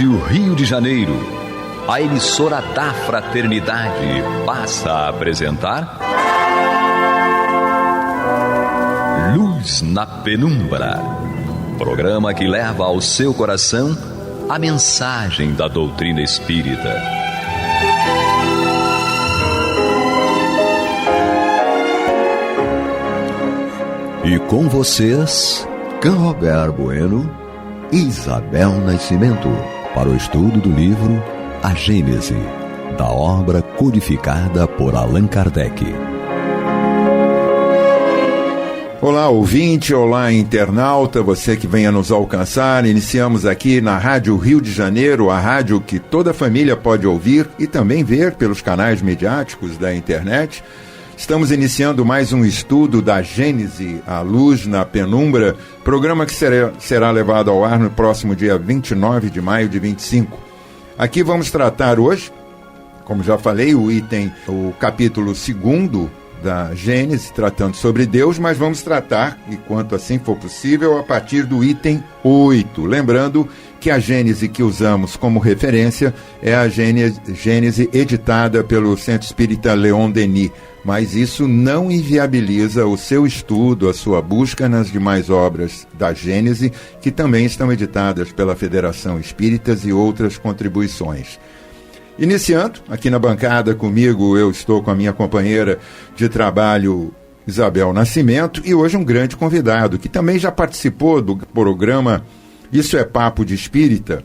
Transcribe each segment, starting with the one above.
Rádio Rio de Janeiro, a emissora da Fraternidade, passa a apresentar Luz na Penumbra, programa que leva ao seu coração a mensagem da doutrina espírita. E com vocês, Canrobert Bueno e Isabel Nascimento, para o estudo do livro A Gênese, da obra codificada por Allan Kardec. Olá, ouvinte, olá, internauta, você que venha nos alcançar. Iniciamos aqui na Rádio Rio de Janeiro, a rádio que toda família pode ouvir e também ver pelos canais midiáticos da internet. Estamos iniciando mais um estudo da Gênese, a Luz na Penumbra, programa que será levado ao ar no próximo dia 29 de maio de 25. Aqui vamos tratar hoje, como já falei, o capítulo 2º da Gênese, tratando sobre Deus, mas vamos tratar, enquanto assim for possível, a partir do item 8. Lembrando que a Gênese que usamos como referência é a Gênese editada pelo Centro Espírita Leon Denis, mas isso não inviabiliza o seu estudo, a sua busca nas demais obras da Gênese, que também estão editadas pela Federação Espíritas e outras contribuições. Iniciando, aqui na bancada comigo, eu estou com a minha companheira de trabalho, Isabel Nascimento, e hoje um grande convidado, que também já participou do programa Isso é Papo de Espírita,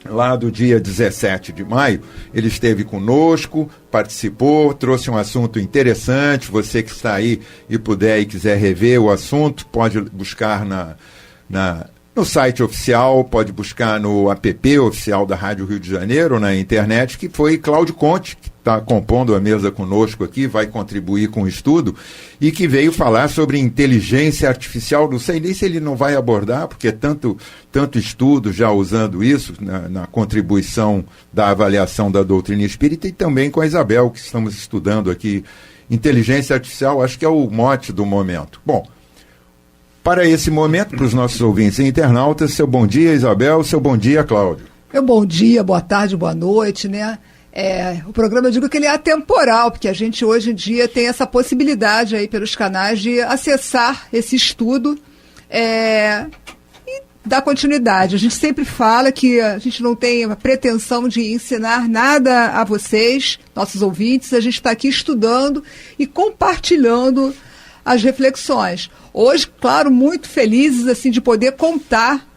lá do dia 17 de maio. Ele esteve conosco, participou, trouxe um assunto interessante. Você que está aí e puder e quiser rever o assunto, pode buscar no site oficial, pode buscar no app oficial da Rádio Rio de Janeiro, na internet, que foi Cláudio Conte, que está compondo a mesa conosco aqui, vai contribuir com o estudo, e que veio falar sobre inteligência artificial. Não sei nem se ele não vai abordar, porque tanto estudo já usando isso na contribuição da avaliação da doutrina espírita, e também com a Isabel, que estamos estudando aqui. Inteligência artificial, acho que é o mote do momento. Bom, para esse momento, para os nossos ouvintes e internautas, seu bom dia, Isabel, seu bom dia, Cláudio. Meu bom dia, boa tarde, boa noite, né? O programa, eu digo que ele é atemporal, porque a gente hoje em dia tem essa possibilidade aí pelos canais de acessar esse estudo e dar continuidade. A gente sempre fala que a gente não tem a pretensão de ensinar nada a vocês, nossos ouvintes, a gente está aqui estudando e compartilhando as reflexões. Hoje, claro, muito felizes assim, de poder contar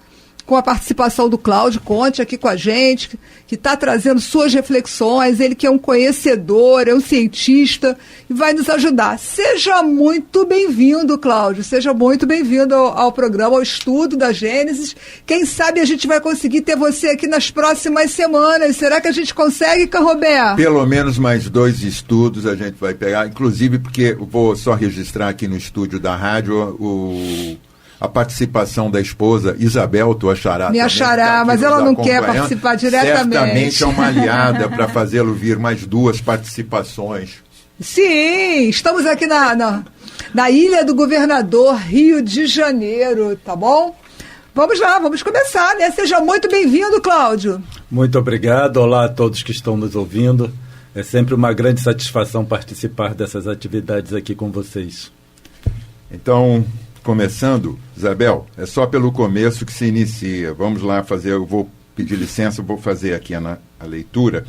com a participação do Cláudio Conte aqui com a gente, que está trazendo suas reflexões, ele que é um conhecedor, é um cientista, e vai nos ajudar. Seja muito bem-vindo, Cláudio, seja muito bem-vindo ao programa, ao estudo da Gênesis. Quem sabe a gente vai conseguir ter você aqui nas próximas semanas. Será que a gente consegue, Canrobert? Pelo menos mais 2 estudos a gente vai pegar, inclusive porque eu vou só registrar aqui no estúdio da rádio a participação da esposa, Isabel, tua xará. Minha xará, mas ela não quer participar diretamente. Certamente é uma aliada para fazê-lo vir mais 2 participações. Sim, estamos aqui na Ilha do Governador, Rio de Janeiro, tá bom? Vamos lá, vamos começar, né? Seja muito bem-vindo, Cláudio. Muito obrigado, olá a todos que estão nos ouvindo. É sempre uma grande satisfação participar dessas atividades aqui com vocês. Então, começando, Isabel, é só pelo começo que se inicia. Vamos lá eu vou pedir licença, vou fazer aqui a leitura,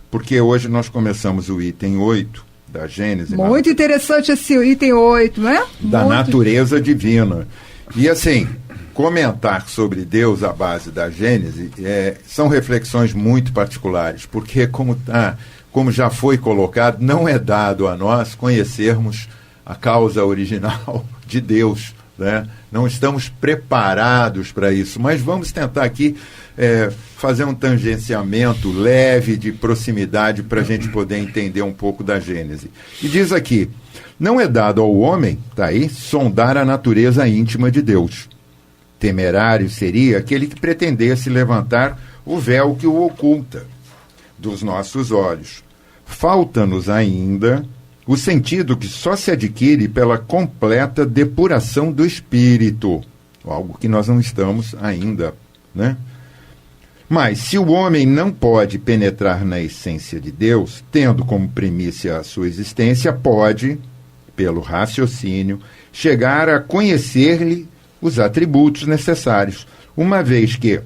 porque hoje nós começamos o item 8 da Gênese. Muito interessante esse item 8, não é? Da natureza divina. E assim, comentar sobre Deus à base da Gênese são reflexões muito particulares, porque como já foi colocado, não é dado a nós conhecermos a causa original de Deus, né? Não estamos preparados para isso, mas vamos tentar aqui fazer um tangenciamento leve de proximidade para a gente poder entender um pouco da Gênese. E diz aqui: não é dado ao homem, tá aí, sondar a natureza íntima de Deus. Temerário seria aquele que pretendesse levantar o véu que o oculta dos nossos olhos. Falta-nos ainda o sentido que só se adquire pela completa depuração do espírito, algo que nós não estamos ainda, né? Mas, se o homem não pode penetrar na essência de Deus, tendo como primícia a sua existência, pode, pelo raciocínio, chegar a conhecer-lhe os atributos necessários, uma vez que,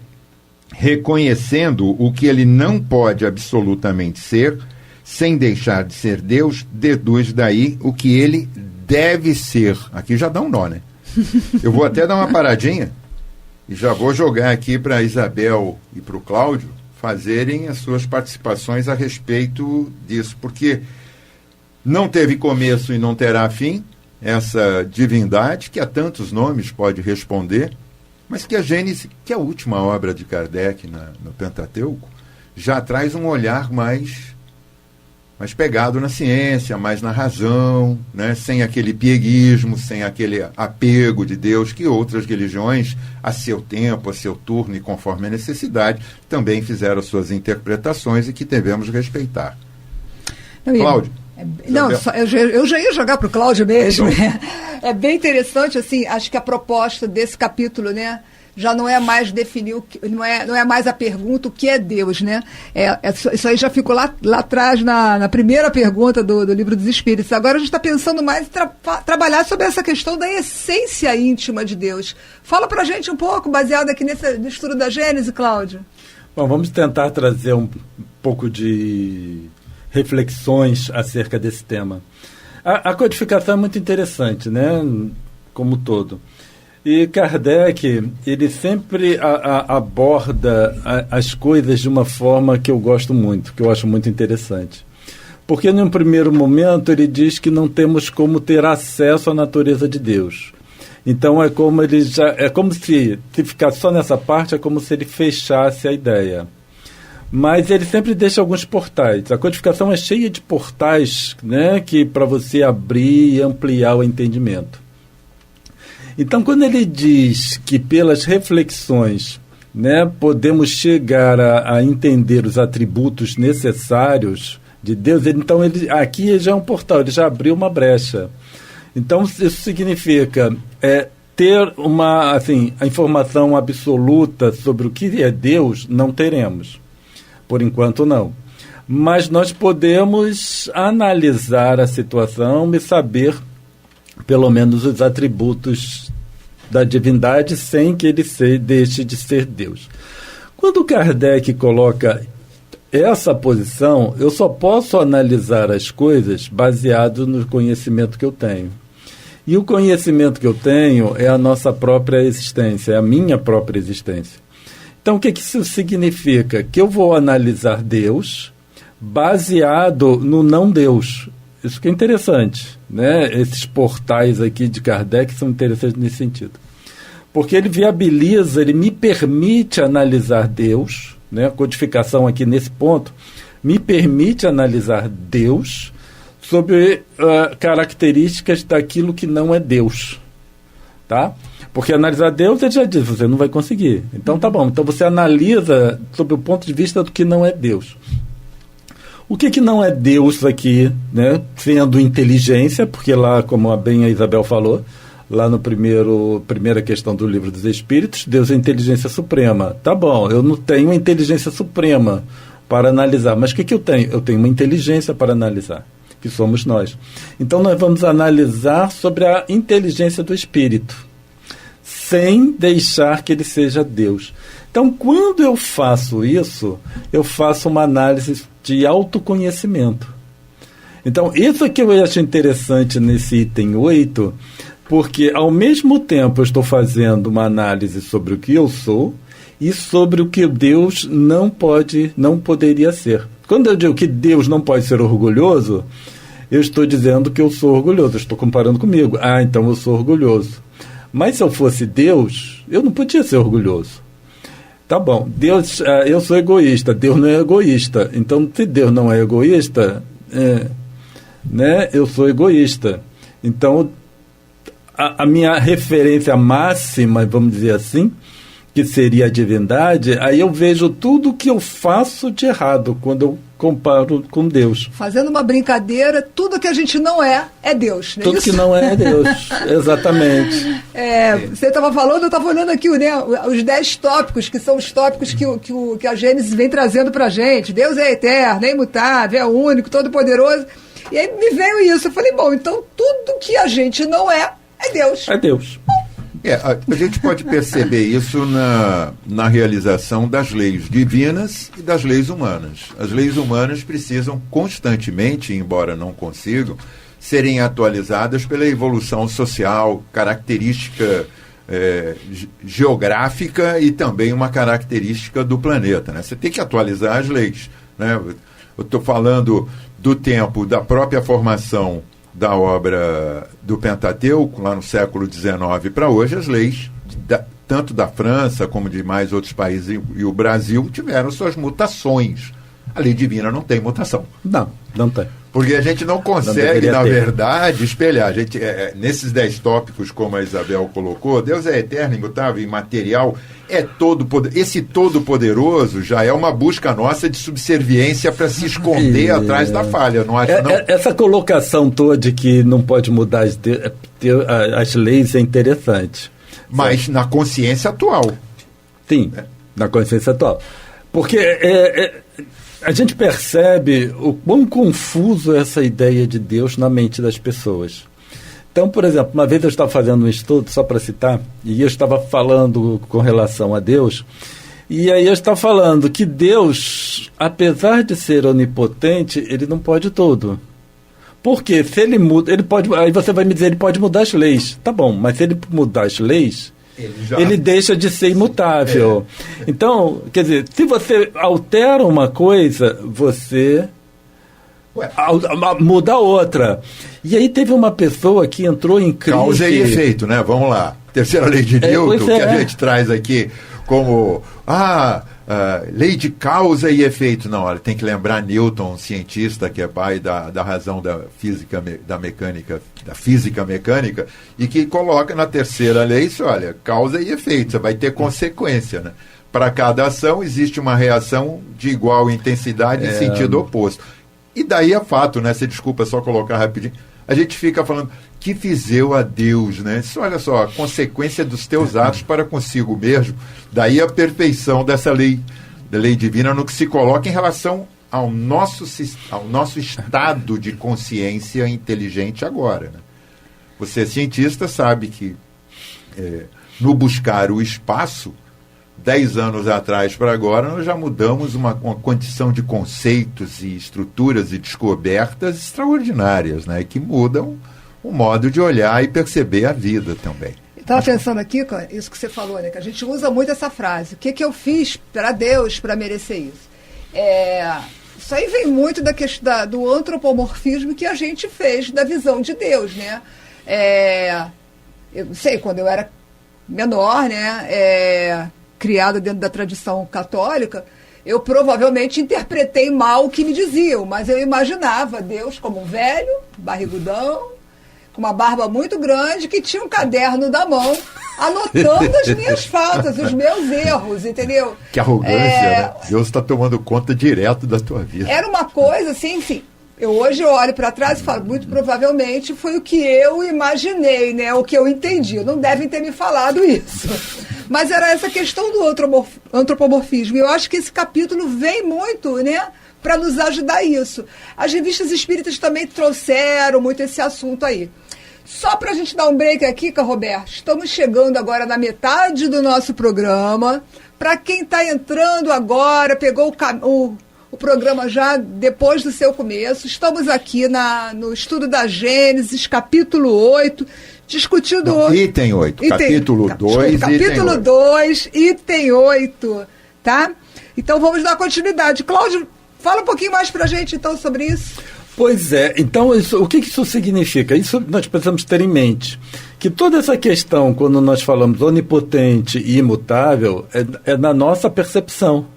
reconhecendo o que ele não pode absolutamente ser, sem deixar de ser Deus, deduz daí o que ele deve ser. Aqui já dá um nó, né? Eu vou até dar uma paradinha e já vou jogar aqui para a Isabel e para o Cláudio fazerem as suas participações a respeito disso, porque não teve começo e não terá fim essa divindade, que a tantos nomes pode responder, mas que a Gênese, que é a última obra de Kardec no Pentateuco, já traz um olhar mais pegado na ciência, mais na razão, né? Sem aquele pieguismo, sem aquele apego de Deus que outras religiões, a seu tempo, a seu turno e conforme a necessidade, também fizeram suas interpretações e que devemos respeitar. Cláudio? Não, eu já ia jogar para o Cláudio mesmo. É bem interessante, assim, acho que a proposta desse capítulo, né, já não é mais definir, não é mais a pergunta o que é Deus, né? Isso aí já ficou lá atrás na primeira pergunta do Livro dos Espíritos. Agora a gente está pensando mais em trabalhar sobre essa questão da essência íntima de Deus. Fala para a gente um pouco, baseado aqui no estudo da Gênese, Cláudio. Bom, vamos tentar trazer um pouco de reflexões acerca desse tema. A codificação é muito interessante, né? Como todo. E Kardec, ele sempre aborda as coisas de uma forma que eu gosto muito, que eu acho muito interessante. Porque, num primeiro momento, ele diz que não temos como ter acesso à natureza de Deus. Então, é como se ficar só nessa parte, é como se ele fechasse a ideia. Mas ele sempre deixa alguns portais. A codificação é cheia de portais, né, que para você abrir e ampliar o entendimento. Então, quando ele diz que pelas reflexões, né, podemos chegar a entender os atributos necessários de Deus, então aqui já é um portal, ele já abriu uma brecha. Então, isso significa ter a informação absoluta sobre o que é Deus, não teremos. Por enquanto, não. Mas nós podemos analisar a situação e saber, pelo menos, os atributos da divindade sem que ele deixe de ser Deus. Quando Kardec coloca essa posição, eu só posso analisar as coisas baseado no conhecimento que eu tenho. E o conhecimento que eu tenho é a nossa própria existência, é a minha própria existência. Então, o que isso significa? Que eu vou analisar Deus baseado no não Deus. Isso que é interessante, né? Esses portais aqui de Kardec são interessantes nesse sentido. Porque ele viabiliza, ele me permite analisar Deus, né? A codificação aqui nesse ponto me permite analisar Deus sobre características daquilo que não é Deus, tá? Porque analisar Deus, ele já diz, você não vai conseguir. Então tá bom, então você analisa sob o ponto de vista do que não é Deus. O que não é Deus aqui, né? Sendo inteligência, porque lá, como bem a Isabel falou, lá no primeira questão do Livro dos Espíritos, Deus é inteligência suprema. Tá bom, eu não tenho uma inteligência suprema para analisar, mas o que eu tenho? Eu tenho uma inteligência para analisar, que somos nós. Então nós vamos analisar sobre a inteligência do Espírito, sem deixar que ele seja Deus. Então, quando eu faço isso, eu faço uma análise de autoconhecimento. Então, isso que eu acho interessante nesse item 8, porque ao mesmo tempo eu estou fazendo uma análise sobre o que eu sou e sobre o que Deus não poderia ser. Quando eu digo que Deus não pode ser orgulhoso, eu estou dizendo que eu sou orgulhoso, eu estou comparando comigo. Ah, então eu sou orgulhoso. Mas se eu fosse Deus, eu não podia ser orgulhoso. Tá bom, Deus, eu sou egoísta, Deus não é egoísta. Então, se Deus não é egoísta, né, eu sou egoísta. Então, a minha referência máxima, vamos dizer assim, que seria a divindade, aí eu vejo tudo que eu faço de errado quando eu comparo com Deus. Fazendo uma brincadeira, tudo que a gente não é Deus. Não é tudo isso? Que não é Deus, exatamente. Você estava falando, eu estava olhando aqui, né, os 10 tópicos, que são os tópicos que a Gênesis vem trazendo para a gente. Deus é eterno, é imutável, é único, todo-poderoso. E aí me veio isso. Eu falei, bom, então tudo que a gente não é Deus. É Deus. A gente pode perceber isso na realização das leis divinas e das leis humanas. As leis humanas precisam constantemente, embora não consigam, serem atualizadas pela evolução social, característica geográfica e também uma característica do planeta, né? Você tem que atualizar as leis, né? Eu estou falando do tempo da própria formação da obra do Pentateuco, lá no século XIX para hoje, as leis, tanto da França como de mais outros países e o Brasil, tiveram suas mutações. A lei divina não tem mutação. Não tem. Porque a gente não consegue, na verdade, espelhar. A gente, nesses 10 tópicos, como a Isabel colocou, Deus é eterno, imutável, imaterial, esse todo-poderoso já é uma busca nossa de subserviência para se esconder atrás da falha, não acha, não? Essa colocação toda de que não pode mudar as leis é interessante. Mas na consciência atual. Sim, na consciência atual. Porque a gente percebe o quão confuso é essa ideia de Deus na mente das pessoas. Então, por exemplo, uma vez eu estava fazendo um estudo, só para citar, e eu estava falando com relação a Deus, e aí eu estava falando que Deus, apesar de ser onipotente, ele não pode tudo. Porque se ele muda, ele pode, aí você vai me dizer, ele pode mudar as leis. Tá bom, mas se ele mudar as leis, ele deixa de ser imutável. Então, quer dizer, se você altera uma coisa, você muda outra. E aí teve uma pessoa que entrou em crise. Causa e efeito, né? Vamos lá. Terceira lei de Newton, que a gente traz aqui como lei de causa e efeito. Não, olha, tem que lembrar Newton, cientista que é pai da razão da física, da mecânica, da física mecânica, e que coloca na terceira lei isso, olha, causa e efeito, você vai ter consequência, né? Para cada ação existe uma reação de igual intensidade em sentido oposto. E daí é fato, né? Você desculpa só colocar rapidinho. A gente fica falando, que fiz eu a Deus, né? Isso, olha só, a consequência dos teus atos para consigo mesmo. Daí a perfeição dessa lei, da lei divina, no que se coloca em relação ao nosso estado de consciência inteligente agora, né? Você, cientista, sabe que no buscar o espaço, 10 anos atrás para agora, nós já mudamos uma condição de conceitos e estruturas e descobertas extraordinárias, né? Que mudam o modo de olhar e perceber a vida também. Estava pensando aqui, isso que você falou, né? Que a gente usa muito essa frase. O que eu fiz para Deus para merecer isso? Isso aí vem muito da questão do antropomorfismo que a gente fez da visão de Deus, né? Eu não sei, quando eu era menor, né? Criada dentro da tradição católica, eu provavelmente interpretei mal o que me diziam, mas eu imaginava Deus como um velho, barrigudão, com uma barba muito grande, que tinha um caderno na mão, anotando as minhas faltas, os meus erros, entendeu? Que arrogância, né? Deus está tomando conta direto da tua vida. Era uma coisa assim, enfim. Hoje eu olho para trás e falo, muito provavelmente foi o que eu imaginei, né? O que eu entendi. Não devem ter me falado isso. Mas era essa questão do antropomorfismo. E eu acho que esse capítulo vem muito, né, para nos ajudar isso. As revistas espíritas também trouxeram muito esse assunto aí. Só para a gente dar um break aqui, Roberto, estamos chegando agora na metade do nosso programa. Para quem está entrando agora, pegou o programa já depois do seu começo, estamos aqui no estudo da Gênesis, capítulo 8, discutindo... Não, item 8, capítulo 2, capítulo 2, item 8, tá? Então vamos dar continuidade. Cláudio, fala um pouquinho mais pra gente então sobre isso. Pois é, então o que isso significa? Isso nós precisamos ter em mente, que toda essa questão, quando nós falamos onipotente e imutável, é na nossa percepção.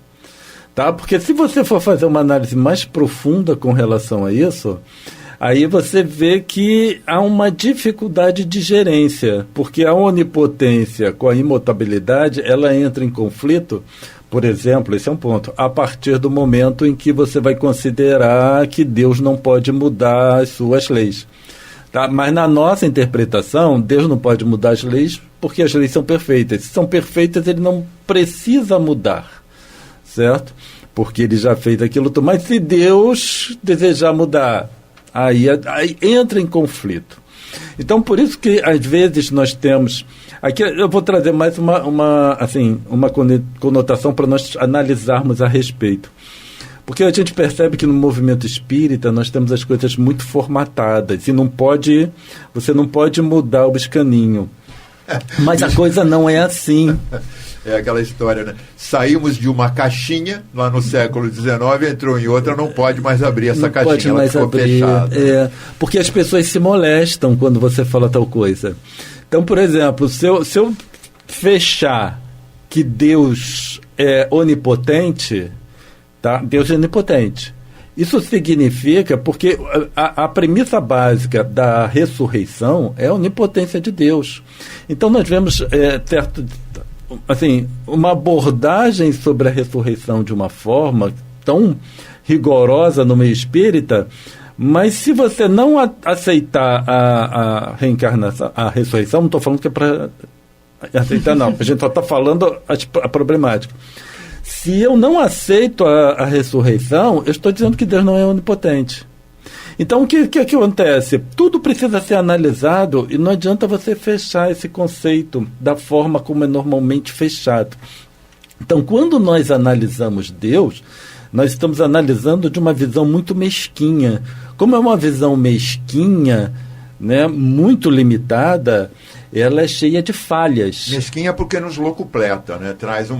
Tá? Porque se você for fazer uma análise mais profunda com relação a isso, aí você vê que há uma dificuldade de gerência, porque a onipotência com a imutabilidade, ela entra em conflito, por exemplo, esse é um ponto, a partir do momento em que você vai considerar que Deus não pode mudar as suas leis. Tá? Mas na nossa interpretação, Deus não pode mudar as leis porque as leis são perfeitas. Se são perfeitas, ele não precisa mudar, certo? Porque ele já fez aquilo. Mas se Deus desejar mudar, aí entra em conflito. Então, por isso que, às vezes, nós temos... Aqui eu vou trazer mais uma conotação para nós analisarmos a respeito. Porque a gente percebe que no movimento espírita nós temos as coisas muito formatadas e você não pode mudar o biscaninho. Mas a coisa não é assim. É aquela história, né? Saímos de uma caixinha lá no século XIX, entrou em outra, não pode mais abrir essa caixinha, ela ficou fechada. Porque as pessoas se molestam quando você fala tal coisa. Então, por exemplo, se eu fechar que Deus é onipotente, tá? Deus é onipotente. Isso significa, porque a premissa básica da ressurreição é a onipotência de Deus. Então nós vemos uma abordagem sobre a ressurreição de uma forma tão rigorosa no meio espírita, mas se você não aceitar a reencarnação, a ressurreição, não estou falando que é para aceitar, não, a gente só está falando a problemática. Se eu não aceito a ressurreição, eu estou dizendo que Deus não é onipotente. Então, o que acontece? Tudo precisa ser analisado e não adianta você fechar esse conceito da forma como é normalmente fechado. Então, quando nós analisamos Deus, nós estamos analisando de uma visão muito mesquinha. Como é uma visão mesquinha, né, muito limitada, ela é cheia de falhas. Mesquinha porque nos locupleta, né? Traz um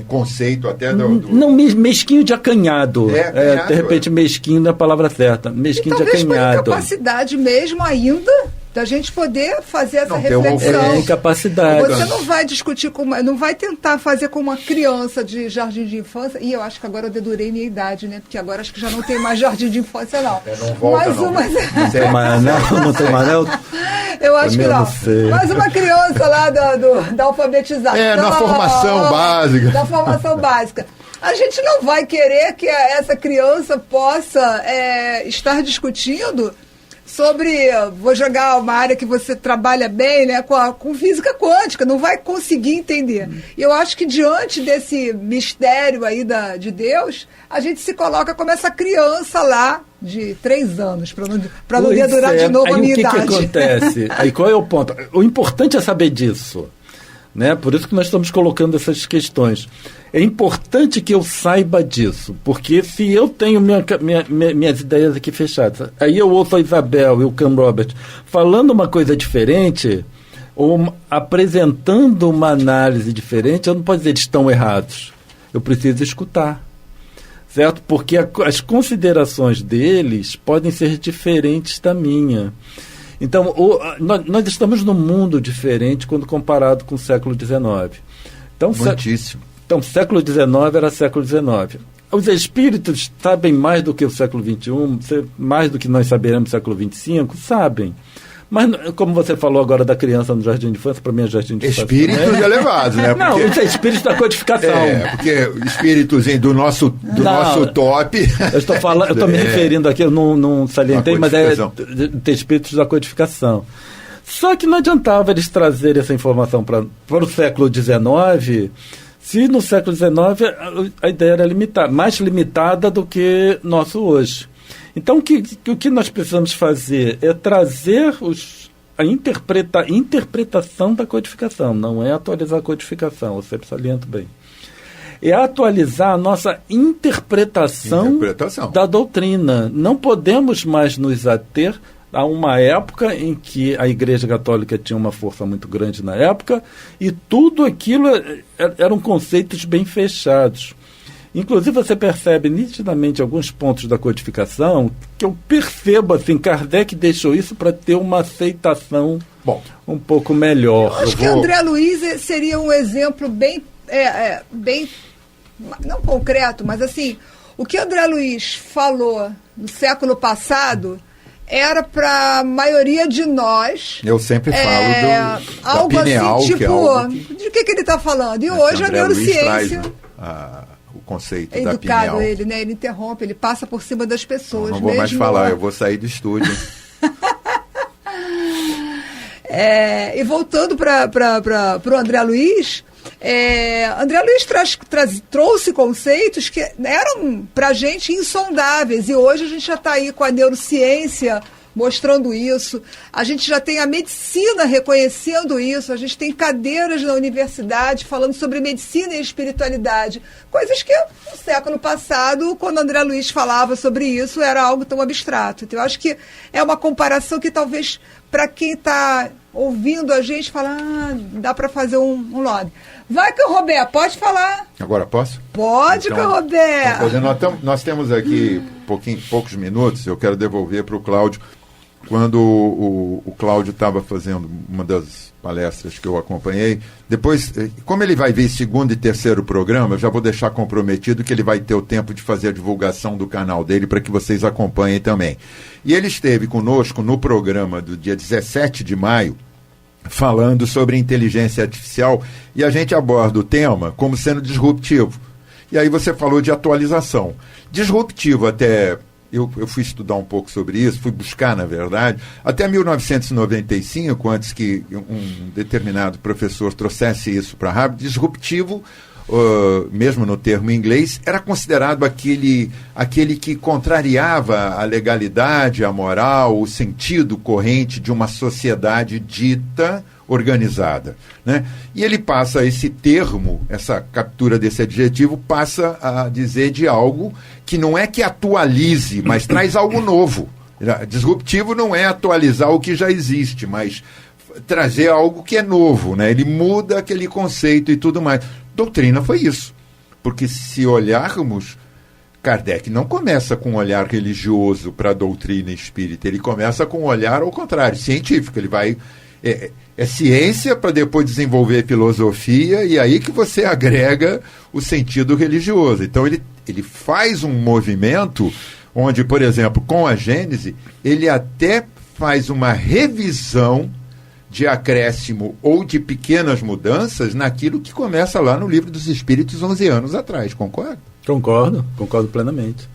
conceito até do... Não, mesquinho de acanhado. Acanhado, de repente, mesquinho não é a palavra certa. Mesquinho de acanhado. Talvez por incapacidade mesmo ainda da gente poder fazer essa reflexão. É incapacidade. Você não vai discutir não vai tentar fazer com uma criança de jardim de infância. E eu acho que agora eu dedurei minha idade, né? Porque agora acho que já não tem mais jardim de infância, não. Não volta, não. Não tem mais, não. Eu acho que não. Mas uma criança lá da alfabetização. Na formação básica. Da formação básica. A gente não vai querer que essa criança possa estar discutindo sobre, vou jogar uma área que você trabalha bem, né, com física quântica, não vai conseguir entender. E eu acho que diante desse mistério aí de Deus, a gente se coloca como essa criança lá de 3 anos, para não dedurar de novo a minha idade. O que acontece? Aí qual é o ponto? O importante é saber disso, né? Por isso que nós estamos colocando essas questões. É importante que eu saiba disso, porque se eu tenho minhas ideias aqui fechadas, aí eu ouço a Isabel e o Cam Robert falando uma coisa diferente, ou apresentando uma análise diferente, eu não posso dizer que estão errados. Eu preciso escutar, certo? Porque as considerações deles podem ser diferentes da minha. Então, nós estamos num mundo diferente quando comparado com o século XIX. Então, muitíssimo. Então, século XIX era século XIX. Os espíritos sabem mais do que o século XXI, mais do que nós saberemos no século XXV, sabem. Mas, como você falou agora da criança no jardim de infância, para mim é jardim de infância. Espíritos elevados, né? Não, os espíritos da codificação. Porque espíritos do nosso top... Eu estou me referindo aqui, eu não salientei, mas é espíritos da codificação. Só que não adiantava eles trazerem essa informação para o século XIX... Se no século XIX a ideia era mais limitada do que nosso hoje. Então, o que nós precisamos fazer é trazer a interpretação da codificação, não é atualizar a codificação, eu sempre saliento bem. É atualizar a nossa interpretação da doutrina. Não podemos mais nos ater a uma época em que a Igreja Católica tinha uma força muito grande na época e tudo aquilo eram conceitos bem fechados. Inclusive você percebe nitidamente alguns pontos da codificação que eu percebo assim, Kardec deixou isso para ter uma aceitação um pouco melhor. Eu acho que André Luiz seria um exemplo bem, não concreto, mas assim, o que André Luiz falou no século passado era para a maioria de nós. Eu sempre falo algo da pineal, assim, tipo, que é algo que, de que ele está falando? E hoje a neurociência... o conceito é da pineal. Ele, né? Ele interrompe, ele passa por cima das pessoas. Não vou mais falar, eu vou sair do estúdio. E voltando para o André Luiz, André Luiz trouxe conceitos que eram para a gente insondáveis, e hoje a gente já está aí com a neurociência mostrando isso, a gente já tem a medicina reconhecendo isso, a gente tem cadeiras na universidade falando sobre medicina e espiritualidade, coisas que no século passado, quando André Luiz falava sobre isso, era algo tão abstrato. Então eu acho que é uma comparação que talvez para quem está ouvindo a gente fala, dá para fazer um lobby. Vai, Canrobé, pode falar. Agora posso? Pode, então, Canrobé. Nós temos aqui poucos minutos, eu quero devolver para o Cláudio. Quando o Cláudio estava fazendo uma das palestras que eu acompanhei, depois, como ele vai ver segundo e terceiro programa, eu já vou deixar comprometido que ele vai ter o tempo de fazer a divulgação do canal dele para que vocês acompanhem também. E ele esteve conosco no programa do dia 17 de maio, falando sobre inteligência artificial, e a gente aborda o tema como sendo disruptivo. E aí você falou de atualização. Disruptivo até... Eu fui estudar um pouco sobre isso, fui buscar, na verdade, até 1995, antes que um determinado professor trouxesse isso para a Harvard, disruptivo, mesmo no termo em inglês, era considerado aquele que contrariava a legalidade, a moral, o sentido corrente de uma sociedade dita organizada, né? E ele passa esse termo, essa captura desse adjetivo, passa a dizer de algo que não é que atualize, mas traz algo novo. Disruptivo não é atualizar o que já existe, mas trazer algo que é novo, né? Ele muda aquele conceito e tudo mais. Doutrina foi isso, porque se olharmos, Kardec não começa com um olhar religioso para a doutrina espírita, ele começa com um olhar ao contrário, científico. Ele vai... É ciência para depois desenvolver filosofia, e aí que você agrega o sentido religioso. Então ele faz um movimento onde, por exemplo, com a Gênese, ele até faz uma revisão de acréscimo ou de pequenas mudanças naquilo que começa lá no Livro dos Espíritos 11 anos atrás, concorda? Concordo plenamente.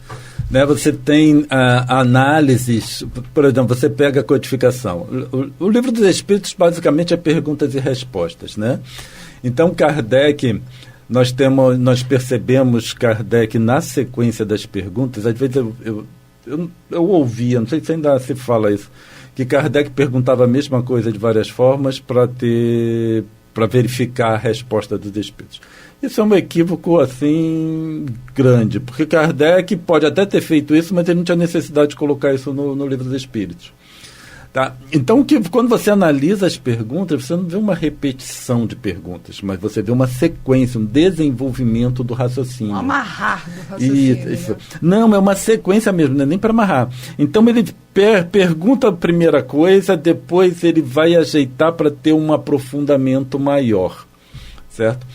Né, você tem análises, por exemplo, você pega a codificação. O Livro dos Espíritos basicamente é perguntas e respostas, né? Então Kardec, nós percebemos Kardec na sequência das perguntas. Às vezes eu ouvia, não sei se ainda se fala isso, que Kardec perguntava a mesma coisa de várias formas para verificar a resposta dos espíritos. Isso é um equívoco, assim, grande, porque Kardec pode até ter feito isso, mas ele não tinha necessidade de colocar isso no Livro dos Espíritos. Tá? Então, quando você analisa as perguntas, você não vê uma repetição de perguntas, mas você vê uma sequência, um desenvolvimento do raciocínio. Amarrar do raciocínio. Isso. Né? Não, é uma sequência mesmo, não é nem para amarrar. Então, ele pergunta a primeira coisa, depois ele vai ajeitar para ter um aprofundamento maior. Certo?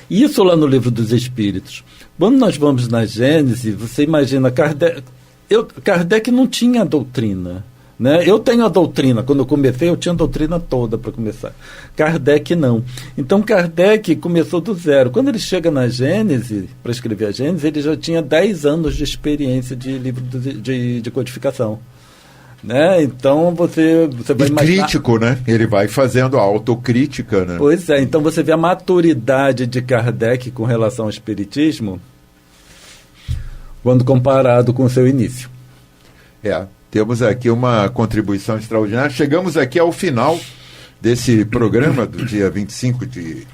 Isso lá no Livro dos Espíritos. Quando nós vamos na Gênese, você imagina, Kardec não tinha doutrina. Né? Eu tenho a doutrina, quando eu comecei eu tinha a doutrina toda para começar. Kardec não. Então Kardec começou do zero. Quando ele chega na Gênese, para escrever a Gênese, ele já tinha 10 anos de experiência de livro de codificação. Né? Então você vai imaginar... crítico, né? Ele vai fazendo a autocrítica, né? Pois é, então você vê a maturidade de Kardec com relação ao espiritismo quando comparado com o seu início. Temos aqui uma contribuição extraordinária. Chegamos aqui ao final desse programa do dia 25 de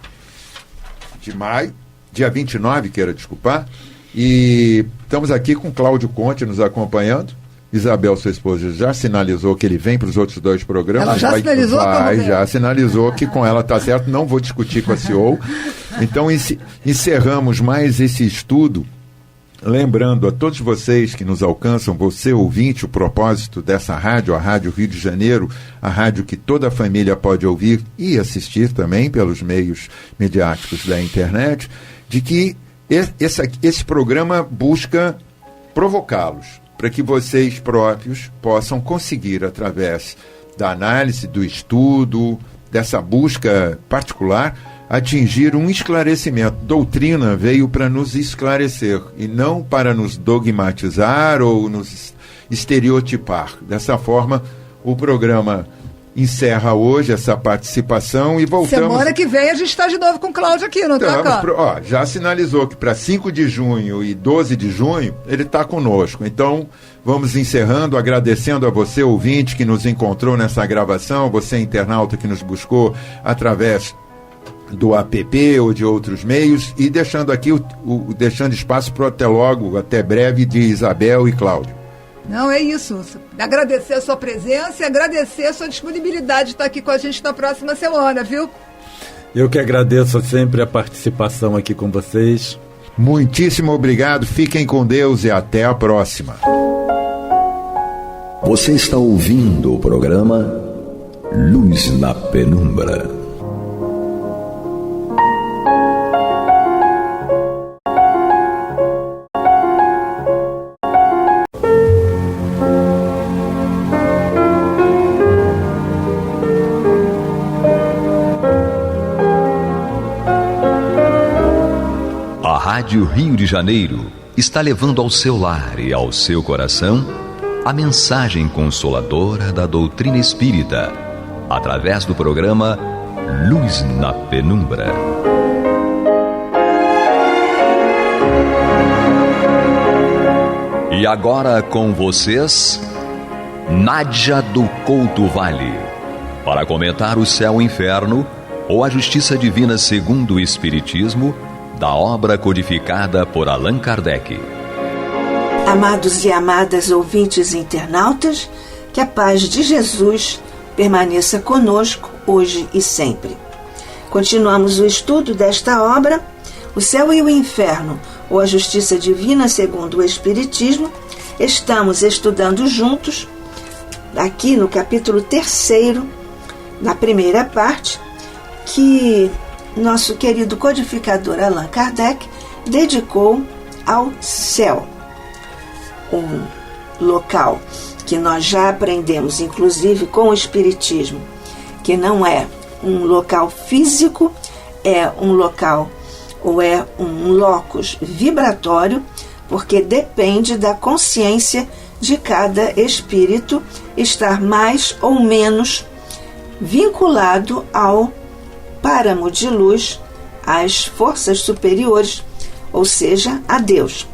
maio, dia 29, quero desculpar, e estamos aqui com Cláudio Conte nos acompanhando. Isabel, sua esposa, já sinalizou que ele vem para os outros 2 programas. Ela já sinalizou? Já sinalizou que com ela está certo, não vou discutir com a CEO. Então, encerramos mais esse estudo, lembrando a todos vocês que nos alcançam, você ouvinte, o propósito dessa rádio, a Rádio Rio de Janeiro, a rádio que toda a família pode ouvir e assistir também pelos meios mediáticos da internet, de que esse programa busca provocá-los, para que vocês próprios possam conseguir, através da análise, do estudo, dessa busca particular, atingir um esclarecimento. Doutrina veio para nos esclarecer e não para nos dogmatizar ou nos estereotipar. Dessa forma, o programa encerra hoje essa participação e voltamos... Semana que vem a gente está de novo com o Cláudio aqui, não está, Cláudio? Já sinalizou que para 5 de junho e 12 de junho ele está conosco. Então, vamos encerrando, agradecendo a você, ouvinte, que nos encontrou nessa gravação, você, internauta, que nos buscou através do app ou de outros meios, e deixando aqui deixando espaço para o até logo, até breve, de Isabel e Cláudio. Não, é isso. Agradecer a sua presença e agradecer a sua disponibilidade de estar aqui com a gente na próxima semana, viu? Eu que agradeço sempre a participação aqui com vocês. Muitíssimo obrigado, fiquem com Deus e até a próxima. Você está ouvindo o programa Luz na Penumbra. A Rádio Rio de Janeiro está levando ao seu lar e ao seu coração a mensagem consoladora da doutrina espírita, através do programa Luz na Penumbra. E agora com vocês, Nádia do Couto Vale, para comentar o céu e o inferno ou a justiça divina segundo o Espiritismo, da obra codificada por Allan Kardec. Amados e amadas ouvintes e internautas, que a paz de Jesus permaneça conosco hoje e sempre. Continuamos o estudo desta obra, O Céu e o Inferno, ou a Justiça Divina segundo o Espiritismo. Estamos estudando juntos, aqui no capítulo 3º, na primeira parte, que nosso querido codificador Allan Kardec dedicou ao céu. Um local que nós já aprendemos, inclusive com o Espiritismo, que não é um local físico, é um local ou é um locus vibratório, porque depende da consciência de cada espírito estar mais ou menos vinculado ao páramo de luz, às forças superiores, ou seja, a Deus.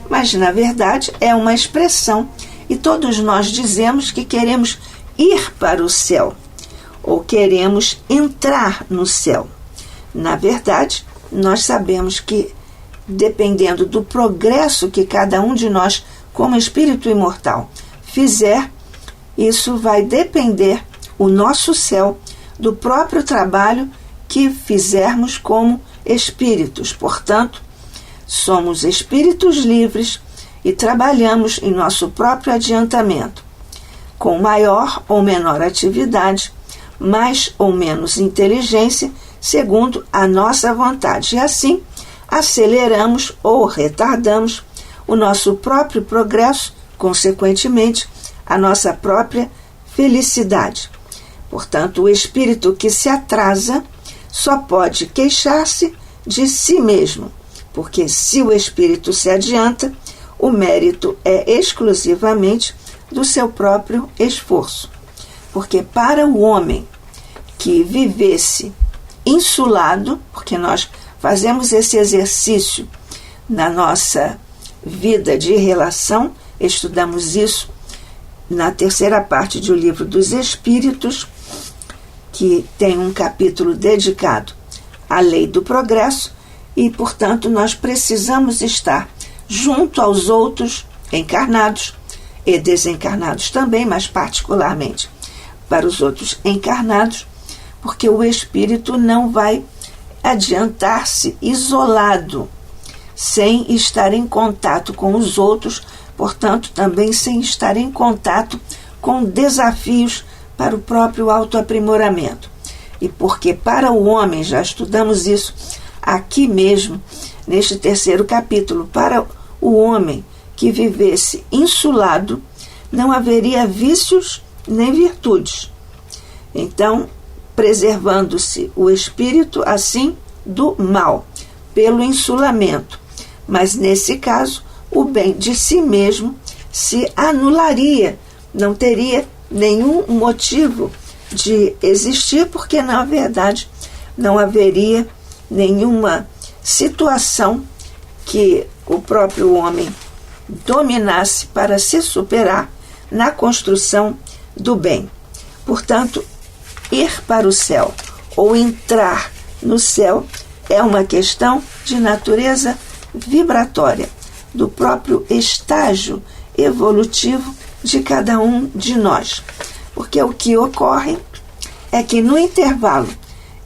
Mas, na verdade, é uma expressão, e todos nós dizemos que queremos ir para o céu, ou queremos entrar no céu. Na verdade, nós sabemos que, dependendo do progresso que cada um de nós, como espírito imortal, fizer, isso vai depender, o nosso céu, do próprio trabalho que fizermos como espíritos. Portanto, somos espíritos livres e trabalhamos em nosso próprio adiantamento, com maior ou menor atividade, mais ou menos inteligência, segundo a nossa vontade. E assim, aceleramos ou retardamos o nosso próprio progresso, consequentemente, a nossa própria felicidade. Portanto, o espírito que se atrasa só pode queixar-se de si mesmo, porque se o espírito se adianta, o mérito é exclusivamente do seu próprio esforço. Porque para o homem que vivesse insulado, porque nós fazemos esse exercício na nossa vida de relação, estudamos isso na terceira parte do Livro dos Espíritos, que tem um capítulo dedicado à lei do progresso, e, portanto, nós precisamos estar junto aos outros encarnados e desencarnados também, mas particularmente para os outros encarnados, porque o espírito não vai adiantar-se isolado, sem estar em contato com os outros, portanto, também sem estar em contato com desafios para o próprio autoaprimoramento. E porque para o homem, já estudamos isso aqui mesmo, neste terceiro capítulo, para o homem que vivesse insulado, não haveria vícios nem virtudes. Então, preservando-se o espírito, assim, do mal, pelo insulamento. Mas, nesse caso, o bem de si mesmo se anularia, não teria nenhum motivo de existir, porque, na verdade, não haveria nenhuma situação que o próprio homem dominasse para se superar na construção do bem. Portanto, ir para o céu ou entrar no céu é uma questão de natureza vibratória, do próprio estágio evolutivo de cada um de nós. Porque o que ocorre é que no intervalo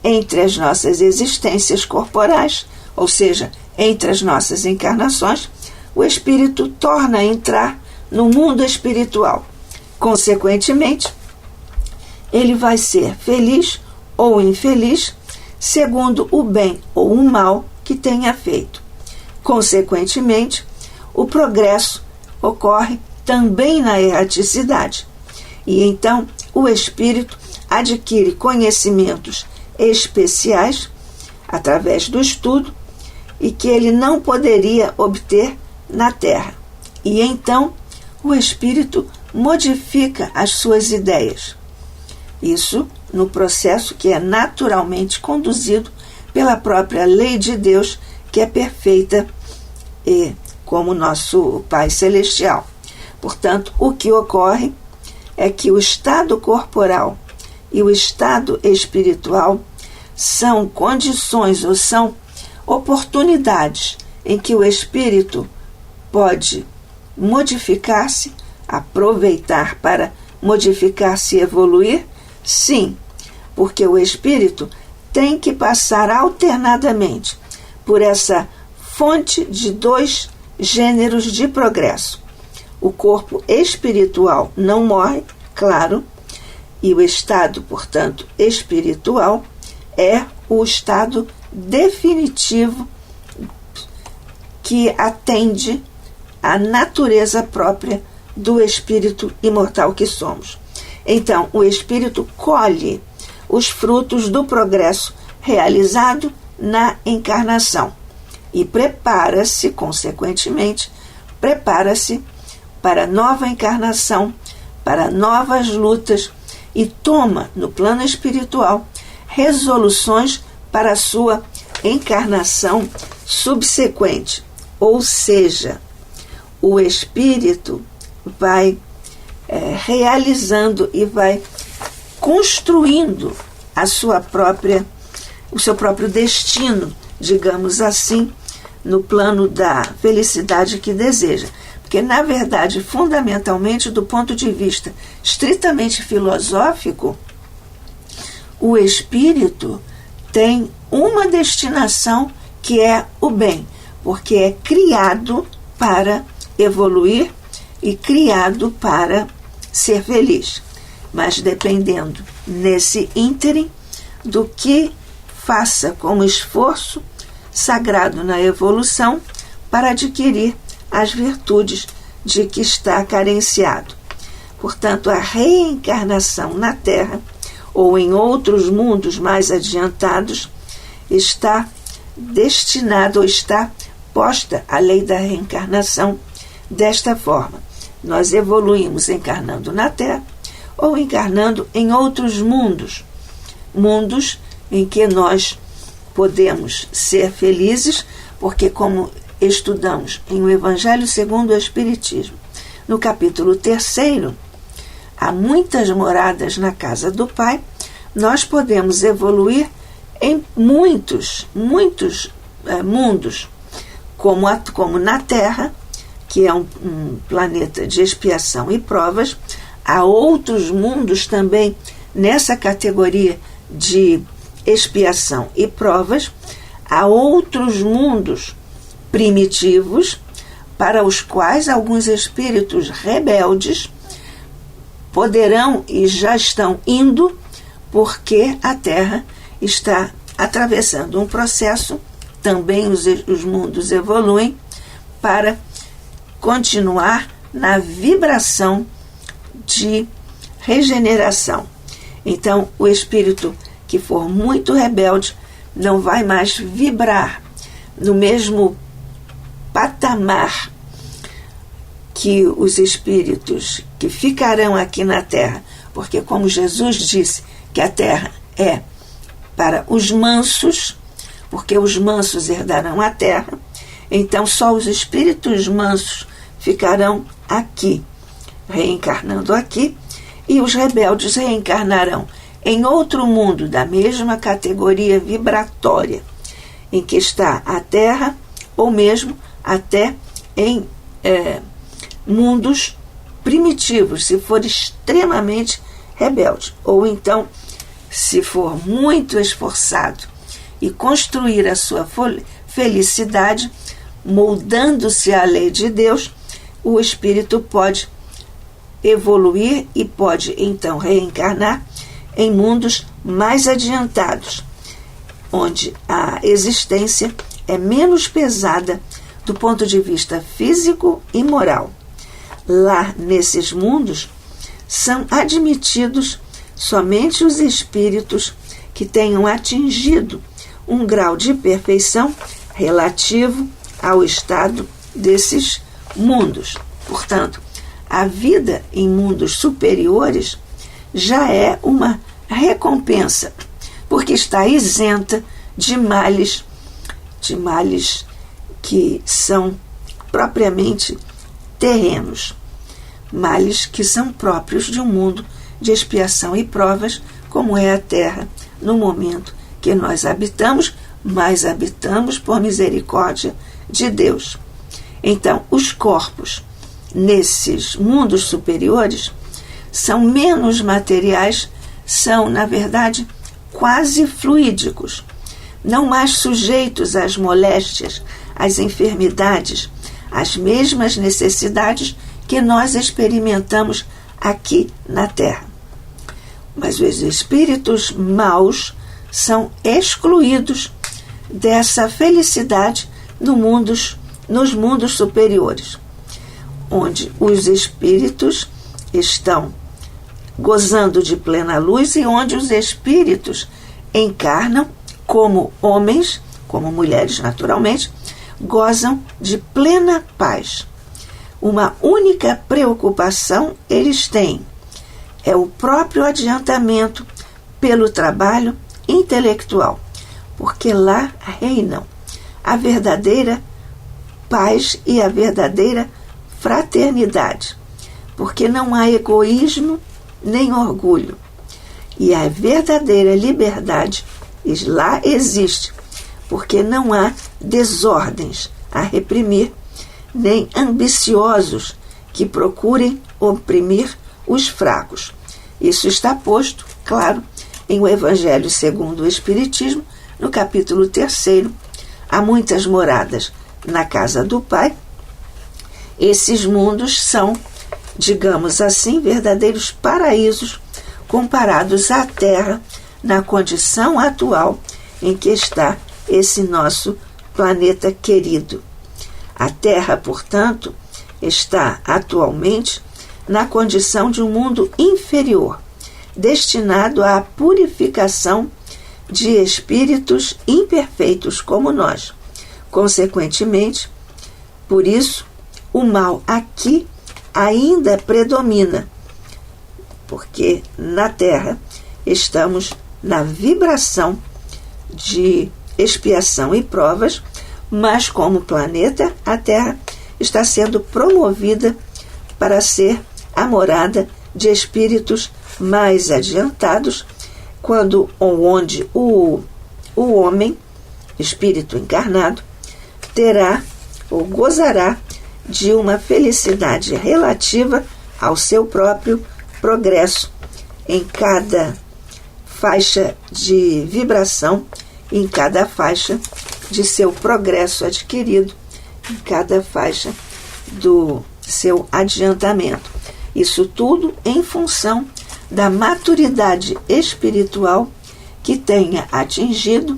entre as nossas existências corporais, ou seja, entre as nossas encarnações, o espírito torna a entrar no mundo espiritual. Consequentemente, ele vai ser feliz ou infeliz, segundo o bem ou o mal que tenha feito. Consequentemente, o progresso ocorre também na erraticidade. E então o espírito adquire conhecimentos especiais através do estudo e que ele não poderia obter na Terra. E então o espírito modifica as suas ideias. Isso no processo que é naturalmente conduzido pela própria lei de Deus, que é perfeita e como nosso Pai Celestial. Portanto, o que ocorre é que o estado corporal e o estado espiritual são condições ou são oportunidades em que o espírito pode modificar-se, aproveitar para modificar-se e evoluir. Sim, porque o espírito tem que passar alternadamente por essa fonte de dois gêneros de progresso. O corpo espiritual não morre, claro, e o estado, portanto, espiritual é o estado definitivo que atende à natureza própria do espírito imortal que somos. Então, o espírito colhe os frutos do progresso realizado na encarnação e prepara-se, consequentemente, prepara-se para a nova encarnação, para novas lutas e toma, no plano espiritual, resoluções para a sua encarnação subsequente. Ou seja, o espírito vai realizando e vai construindo o seu próprio destino, digamos assim, no plano da felicidade que deseja. Porque, na verdade, fundamentalmente, do ponto de vista estritamente filosófico, o espírito tem uma destinação que é o bem, porque é criado para evoluir e criado para ser feliz. Mas dependendo, nesse ínterim, do que faça como esforço sagrado na evolução para adquirir as virtudes de que está carenciado. Portanto, a reencarnação na Terra ou em outros mundos mais adiantados está destinada ou está posta a lei da reencarnação desta forma. Nós evoluímos encarnando na Terra ou encarnando em outros mundos, mundos em que nós podemos ser felizes, porque, como estudamos em O Evangelho segundo o Espiritismo, no capítulo 3, há muitas moradas na casa do Pai, nós podemos evoluir em muitos mundos, como na Terra, que é um planeta de expiação e provas. Há outros mundos também nessa categoria de expiação e provas. Há outros mundos primitivos, para os quais alguns espíritos rebeldes poderão e já estão indo, porque a Terra está atravessando um processo, também os mundos evoluem, para continuar na vibração de regeneração. Então, o espírito que for muito rebelde não vai mais vibrar no mesmo patamar que os espíritos que ficarão aqui na Terra, porque como Jesus disse que a Terra é para os mansos, porque os mansos herdarão a Terra, então só os espíritos mansos ficarão aqui, reencarnando aqui, e os rebeldes reencarnarão em outro mundo da mesma categoria vibratória em que está a Terra, ou mesmo até em mundos primitivos, se for extremamente rebelde, ou então, se for muito esforçado e construir a sua felicidade, moldando-se à lei de Deus, o espírito pode evoluir e pode então reencarnar em mundos mais adiantados, onde a existência é menos pesada do ponto de vista físico e moral. Lá, nesses mundos, são admitidos somente os espíritos que tenham atingido um grau de perfeição relativo ao estado desses mundos. Portanto, a vida em mundos superiores já é uma recompensa, porque está isenta de males que são propriamente terrenos, males que são próprios de um mundo de expiação e provas, como é a Terra no momento que nós habitamos, mas habitamos por misericórdia de Deus. Então, os corpos nesses mundos superiores são menos materiais, são, na verdade, quase fluídicos, não mais sujeitos às moléstias, às enfermidades, às mesmas necessidades que nós experimentamos aqui na Terra. Mas os espíritos maus são excluídos dessa felicidade nos mundos superiores, onde os espíritos estão gozando de plena luz e onde os espíritos encarnam como homens, como mulheres naturalmente, gozam de plena paz. Uma única preocupação eles têm, é o próprio adiantamento pelo trabalho intelectual, porque lá reinam a verdadeira paz e a verdadeira fraternidade, porque não há egoísmo nem orgulho, e a verdadeira liberdade lá existe, porque não há desordens a reprimir, nem ambiciosos que procurem oprimir os fracos. Isso está posto, claro, em O Evangelho segundo o Espiritismo, no capítulo 3, há muitas moradas na casa do Pai. Esses mundos são, digamos assim, verdadeiros paraísos comparados à Terra na condição atual em que está esse nosso planeta querido. A Terra, portanto, está atualmente na condição de um mundo inferior, destinado à purificação de espíritos imperfeitos como nós. Consequentemente, por isso, o mal aqui ainda predomina, porque na Terra estamos na vibração de expiação e provas, mas como planeta, a Terra está sendo promovida para ser a morada de espíritos mais adiantados, onde o homem, espírito encarnado, terá ou gozará de uma felicidade relativa ao seu próprio progresso em cada faixa de vibração, em cada faixa de seu progresso adquirido, em cada faixa do seu adiantamento. Isso tudo em função da maturidade espiritual que tenha atingido,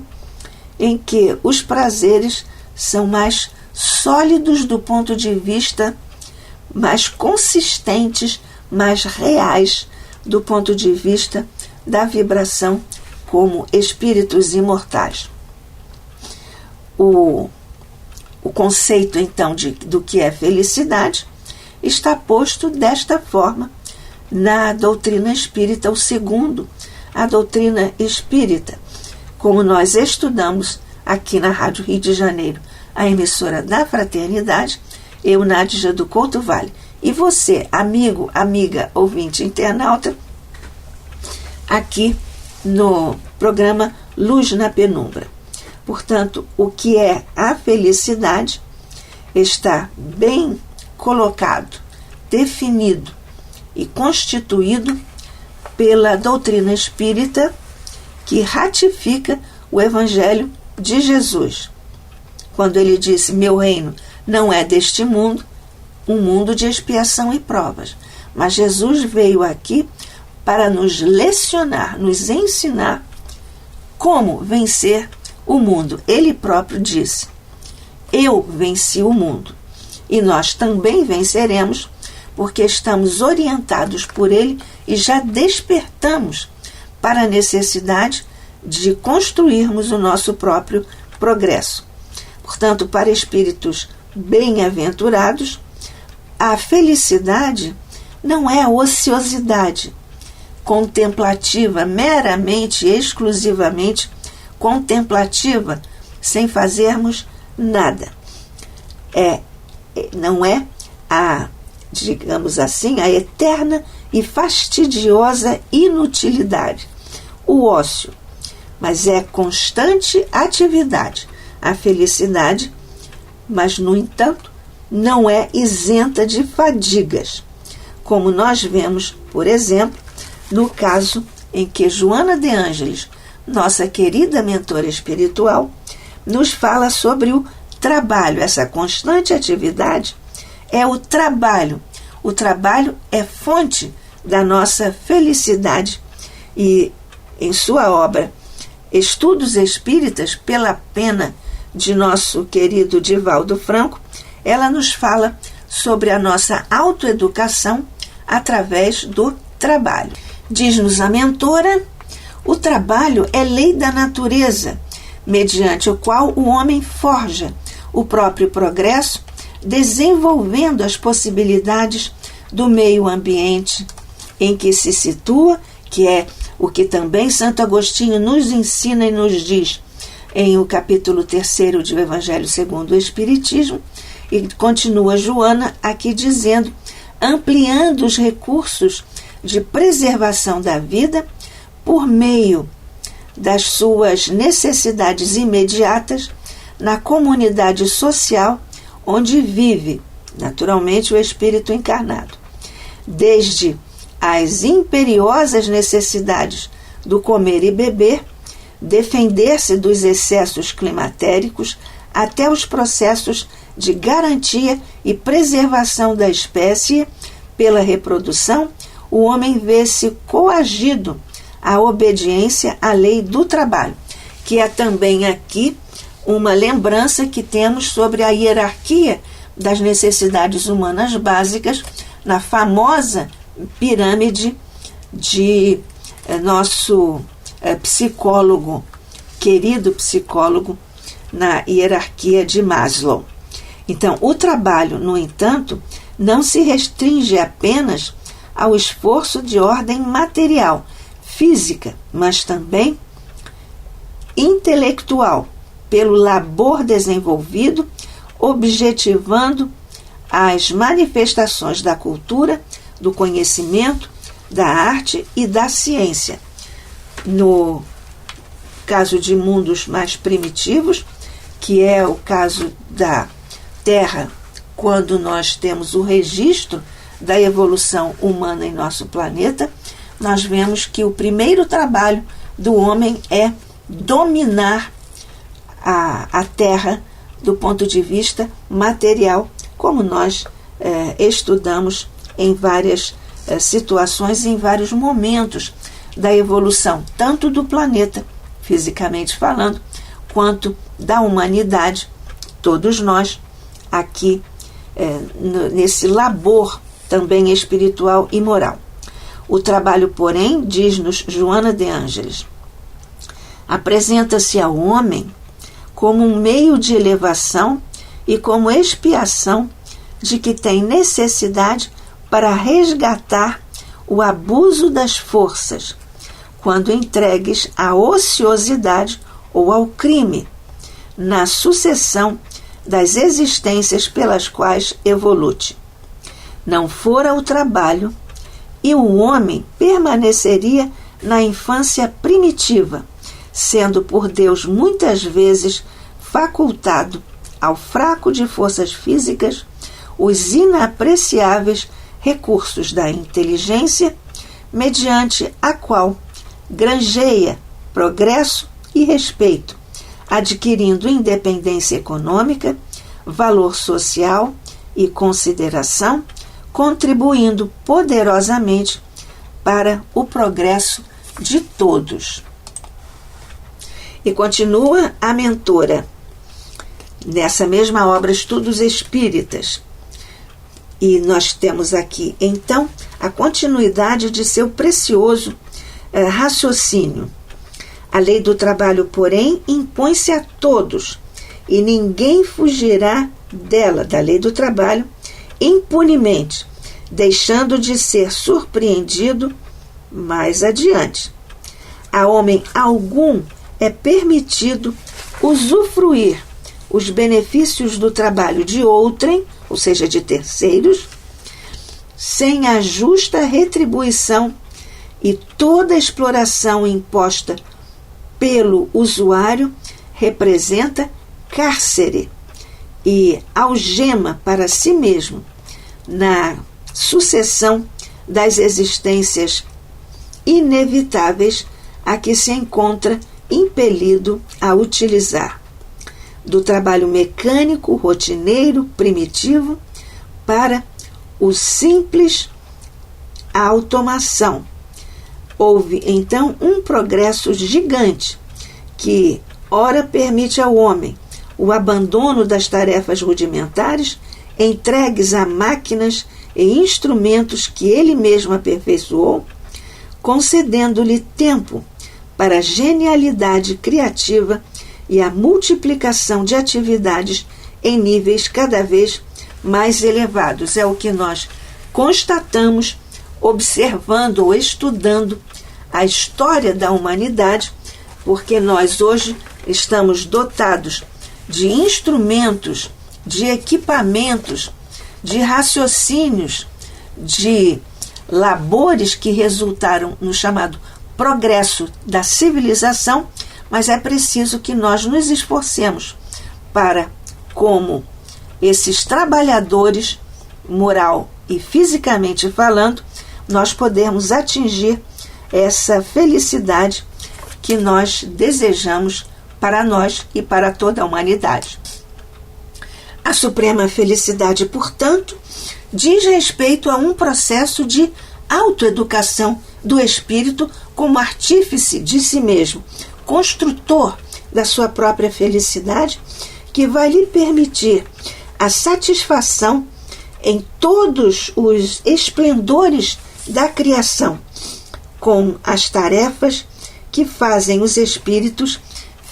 em que os prazeres são mais sólidos do ponto de vista mais consistentes, mais reais do ponto de vista da vibração como espíritos imortais. O conceito, então, do que é felicidade está posto desta forma na doutrina espírita, ou segundo a doutrina espírita, como nós estudamos aqui na Rádio Rio de Janeiro, a emissora da Fraternidade, eu, Nádja do Couto Vale, e você, amigo, amiga, ouvinte, internauta, aqui no programa Luz na Penumbra. Portanto, o que é a felicidade está bem colocado, definido e constituído pela doutrina espírita, que ratifica o Evangelho de Jesus, quando ele disse: meu reino não é deste mundo, um mundo de expiação e provas. Mas Jesus veio aqui para nos lecionar, nos ensinar como vencer o mundo. Ele próprio disse: eu venci o mundo. E nós também venceremos, porque estamos orientados por ele e já despertamos para a necessidade de construirmos o nosso próprio progresso. Portanto, para espíritos bem-aventurados, a felicidade não é a ociosidade contemplativa, meramente, exclusivamente contemplativa, sem fazermos nada. Não é a, digamos assim, a eterna e fastidiosa inutilidade, o ócio, mas é constante atividade. A felicidade, mas, no entanto, não é isenta de fadigas, como nós vemos, por exemplo, no caso em que Joana de Ângeles, nossa querida mentora espiritual, nos fala sobre o trabalho. Essa constante atividade é o trabalho. O trabalho é fonte da nossa felicidade. E em sua obra Estudos Espíritas, pela pena de nosso querido Divaldo Franco, ela nos fala sobre a nossa autoeducação através do trabalho. Diz-nos a mentora: o trabalho é lei da natureza, mediante o qual o homem forja o próprio progresso, desenvolvendo as possibilidades do meio ambiente em que se situa, que é o que também Santo Agostinho nos ensina e nos diz em o capítulo 3 do Evangelho segundo o Espiritismo. E continua Joana aqui dizendo: ampliando os recursos de preservação da vida por meio das suas necessidades imediatas na comunidade social onde vive, naturalmente, o espírito encarnado. Desde as imperiosas necessidades do comer e beber, defender-se dos excessos climatéricos, até os processos de garantia e preservação da espécie pela reprodução, o homem vê-se coagido à obediência à lei do trabalho, que é também aqui uma lembrança que temos sobre a hierarquia das necessidades humanas básicas na famosa pirâmide de nosso psicólogo, querido psicólogo, na hierarquia de Maslow. Então, o trabalho, no entanto, não se restringe apenas ao esforço de ordem material, física, mas também intelectual, pelo labor desenvolvido, objetivando as manifestações da cultura, do conhecimento, da arte e da ciência. No caso de mundos mais primitivos, que é o caso da Terra, quando nós temos o registro da evolução humana em nosso planeta, nós vemos que o primeiro trabalho do homem é dominar a Terra do ponto de vista material, como nós estudamos em várias situações, em vários momentos da evolução, tanto do planeta, fisicamente falando, quanto da humanidade, todos nós aqui nesse labor também espiritual e moral. O trabalho, porém, diz-nos Joana de Ângeles, apresenta-se ao homem como um meio de elevação e como expiação de que tem necessidade para resgatar o abuso das forças, quando entregues à ociosidade ou ao crime, na sucessão das existências pelas quais evolute. Não fora o trabalho, e o homem permaneceria na infância primitiva, sendo por Deus muitas vezes facultado ao fraco de forças físicas os inapreciáveis recursos da inteligência, mediante a qual granjeia progresso e respeito, adquirindo independência econômica, valor social e consideração, contribuindo poderosamente para o progresso de todos. E continua a mentora, nessa mesma obra Estudos Espíritas. E nós temos aqui, então, a continuidade de seu precioso raciocínio. A lei do trabalho, porém, impõe-se a todos, e ninguém fugirá dela, da lei do trabalho, impunemente, deixando de ser surpreendido mais adiante. A homem algum é permitido usufruir os benefícios do trabalho de outrem, ou seja, de terceiros, sem a justa retribuição, e toda exploração imposta pelo usuário representa cárcere e algema para si mesmo na sucessão das existências inevitáveis a que se encontra impelido a utilizar. Do trabalho mecânico, rotineiro, primitivo, para o simples a automação. Houve, então, um progresso gigante que, ora, permite ao homem o abandono das tarefas rudimentares, entregues a máquinas e instrumentos que ele mesmo aperfeiçoou, concedendo-lhe tempo para a genialidade criativa e a multiplicação de atividades em níveis cada vez mais elevados. É o que nós constatamos observando ou estudando a história da humanidade, porque nós hoje estamos dotados de instrumentos, de equipamentos, de raciocínios, de labores que resultaram no chamado progresso da civilização, mas é preciso que nós nos esforcemos para, como esses trabalhadores, moral e fisicamente falando, nós podermos atingir essa felicidade que nós desejamos para nós e para toda a humanidade. A suprema felicidade, portanto, diz respeito a um processo de autoeducação do espírito como artífice de si mesmo, construtor da sua própria felicidade, que vai lhe permitir a satisfação em todos os esplendores da criação, com as tarefas que fazem os espíritos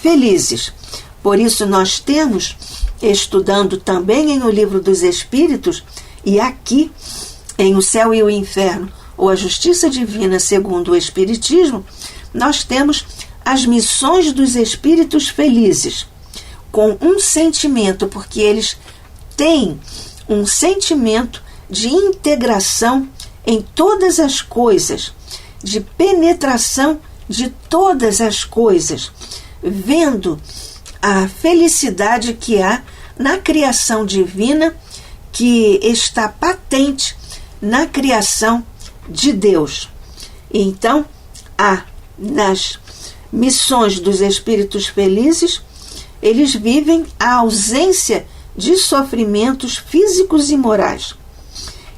felizes. Por isso nós temos, estudando também em O Livro dos Espíritos, e aqui em O Céu e o Inferno, ou A Justiça Divina segundo o Espiritismo, nós temos as missões dos espíritos felizes, com um sentimento, porque eles têm um sentimento de integração em todas as coisas, de penetração de todas as coisas, vendo a felicidade que há na criação divina, que está patente na criação de Deus. Então, há nas missões dos espíritos felizes, eles vivem a ausência de sofrimentos físicos e morais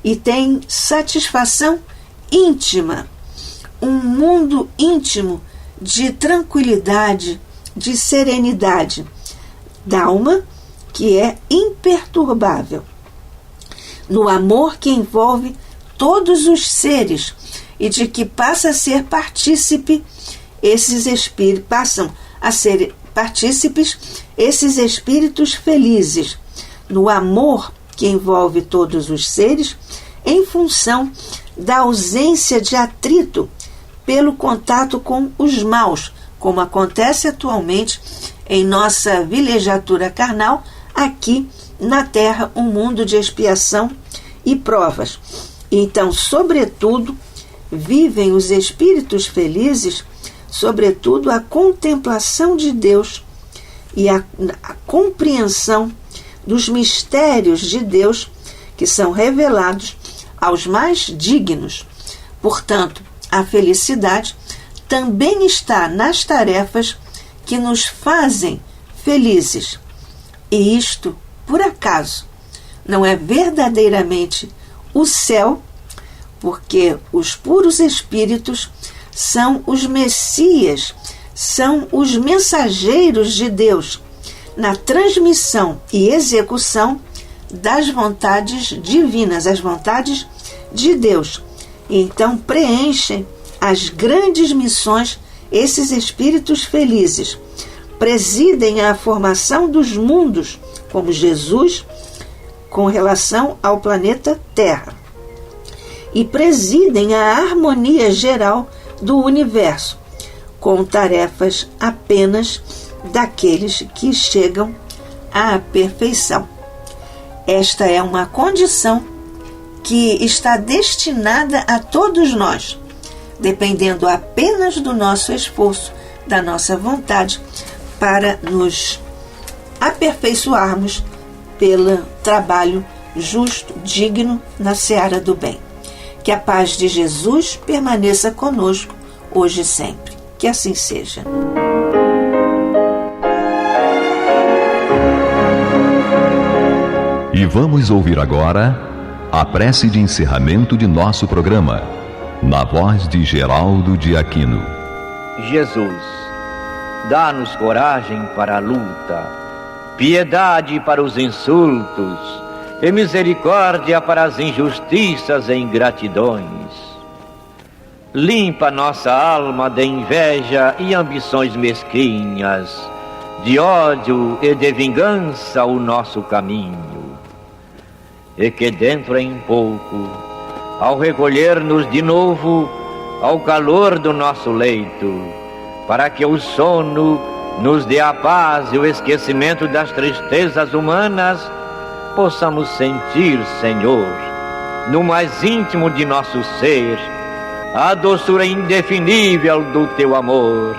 e têm satisfação íntima, um mundo íntimo de tranquilidade, de serenidade da alma, que é imperturbável. no amor que envolve todos os seres e de que passam a ser partícipes esses espíritos felizes, no amor que envolve todos os seres, em função da ausência de atrito pelo contato com os maus, como acontece atualmente em nossa vilegiatura carnal, aqui na Terra, um mundo de expiação e provas. Então, sobretudo, vivem os espíritos felizes, sobretudo, a contemplação de Deus e a compreensão dos mistérios de Deus que são revelados aos mais dignos. Portanto, a felicidade também está nas tarefas que nos fazem felizes. E isto, por acaso, não é verdadeiramente o céu, porque os puros espíritos são os Messias, são os mensageiros de Deus na transmissão e execução das vontades divinas, as vontades de Deus. Então preenchem as grandes missões esses espíritos felizes, presidem a formação dos mundos, como Jesus, com relação ao planeta Terra, e presidem a harmonia geral do universo, com tarefas apenas daqueles que chegam à perfeição. Esta é uma condição que está destinada a todos nós, dependendo apenas do nosso esforço, da nossa vontade, para nos aperfeiçoarmos pelo trabalho justo, digno, na seara do bem. Que a paz de Jesus permaneça conosco, hoje e sempre. Que assim seja. E vamos ouvir agora a prece de encerramento de nosso programa, na voz de Geraldo de Aquino. Jesus, dá-nos coragem para a luta, piedade para os insultos e misericórdia para as injustiças e ingratidões. Limpa nossa alma de inveja e ambições mesquinhas, de ódio e de vingança o nosso caminho. E que dentro em pouco, ao recolher-nos de novo ao calor do nosso leito, para que o sono nos dê a paz e o esquecimento das tristezas humanas, possamos sentir, Senhor, no mais íntimo de nosso ser, a doçura indefinível do Teu amor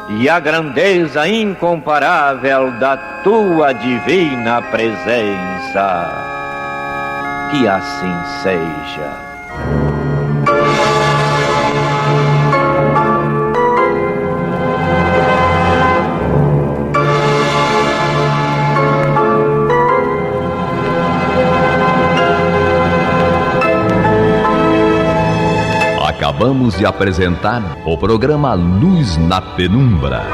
e a grandeza incomparável da Tua divina presença. Que assim seja. Acabamos de apresentar o programa Luz na Penumbra,